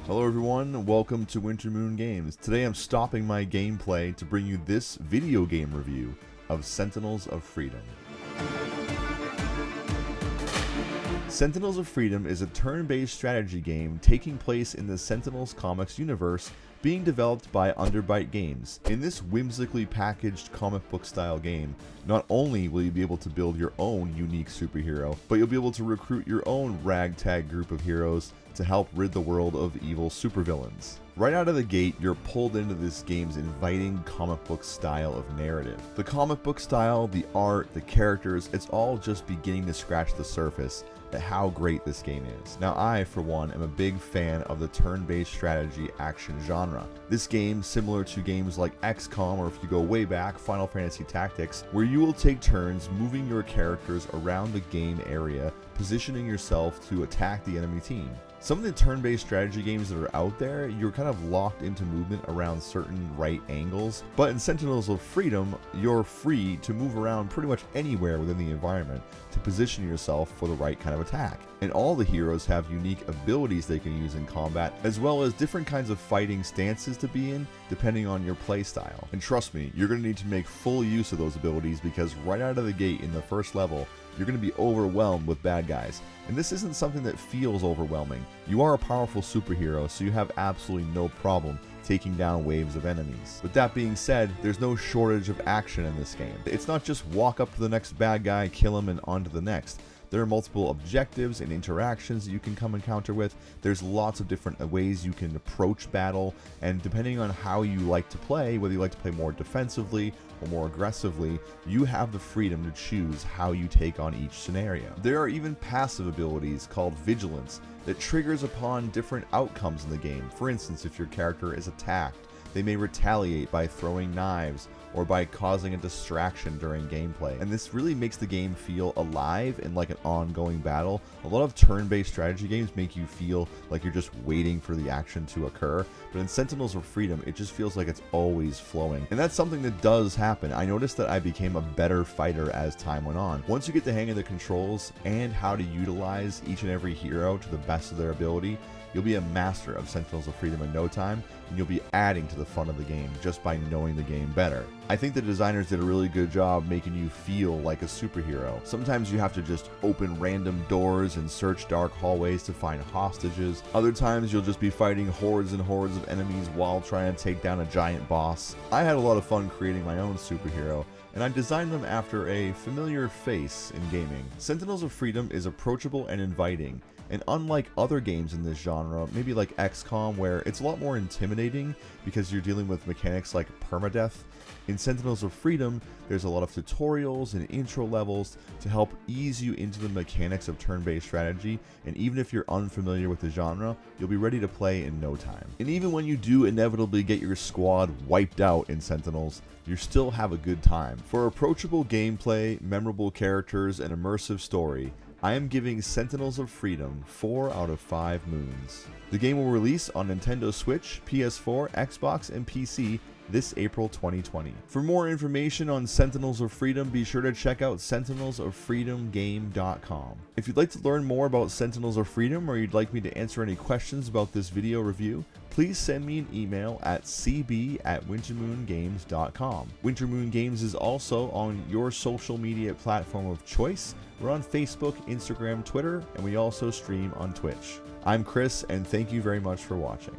Hello everyone, welcome to Winter Moon Games. Today I'm stopping my gameplay to bring you this video game review of Sentinels of Freedom. Sentinels of Freedom is a turn-based strategy game taking place in the Sentinels Comics universe, being developed by Underbite Games. In this whimsically packaged comic book style game, not only will you be able to build your own unique superhero, but you'll be able to recruit your own ragtag group of heroes to help rid the world of evil supervillains. Right out of the gate, you're pulled into this game's inviting comic book style of narrative. The comic book style, the art, the characters, it's all just beginning to scratch the surface at how great this game is. Now I, for one, am a big fan of the turn-based strategy action genre. This game, similar to games like XCOM or if you go way back, Final Fantasy Tactics, where you will take turns moving your characters around the game area, positioning yourself to attack the enemy team. Some of the turn-based strategy games that are out there, you're kind of locked into movement around certain right angles, but in Sentinels of Freedom, you're free to move around pretty much anywhere within the environment to position yourself for the right kind of attack. And all the heroes have unique abilities they can use in combat, as well as different kinds of fighting stances to be in, depending on your playstyle. And trust me, you're going to need to make full use of those abilities because right out of the gate in the first level, you're going to be overwhelmed with bad guys. And this isn't something that feels overwhelming. You are a powerful superhero, so you have absolutely no problem taking down waves of enemies. With that being said, there's no shortage of action in this game. It's not just walk up to the next bad guy, kill him, and on to the next. There are multiple objectives and interactions that you can come encounter with. There's lots of different ways you can approach battle, and depending on how you like to play, whether you like to play more defensively or more aggressively, you have the freedom to choose how you take on each scenario. There are even passive abilities called Vigilance that triggers upon different outcomes in the game. For instance, if your character is attacked, they may retaliate by throwing knives or by causing a distraction during gameplay. And this really makes the game feel alive and like an ongoing battle. A lot of turn-based strategy games make you feel like you're just waiting for the action to occur, but in Sentinels of Freedom, it just feels like it's always flowing. And that's something that does happen. I noticed that I became a better fighter as time went on. Once you get the hang of the controls and how to utilize each and every hero to the best of their ability, you'll be a master of Sentinels of Freedom in no time, and you'll be adding to the fun of the game just by knowing the game better. I think the designers did a really good job making you feel like a superhero. Sometimes you have to just open random doors and search dark hallways to find hostages. Other times you'll just be fighting hordes and hordes of enemies while trying to take down a giant boss. I had a lot of fun creating my own superhero, and I designed them after a familiar face in gaming. Sentinels of Freedom is approachable and inviting. And unlike other games in this genre, maybe like XCOM, where it's a lot more intimidating because you're dealing with mechanics like permadeath, in Sentinels of Freedom, there's a lot of tutorials and intro levels to help ease you into the mechanics of turn-based strategy, and even if you're unfamiliar with the genre, you'll be ready to play in no time. And even when you do inevitably get your squad wiped out in Sentinels, you still have a good time. For approachable gameplay, memorable characters, and immersive story, I am giving Sentinels of Freedom 4 out of 5 moons. The game will release on Nintendo Switch, PS4, Xbox, and PC this April 2020. For more information on Sentinels of Freedom, be sure to check out sentinelsofreedomgame.com. If you'd like to learn more about Sentinels of Freedom, or you'd like me to answer any questions about this video review, please send me an email at cb@wintermoongames.com. Winter Moon Games is also on your social media platform of choice. We're on Facebook, Instagram, Twitter, and we also stream on Twitch. I'm Chris, and thank you very much for watching.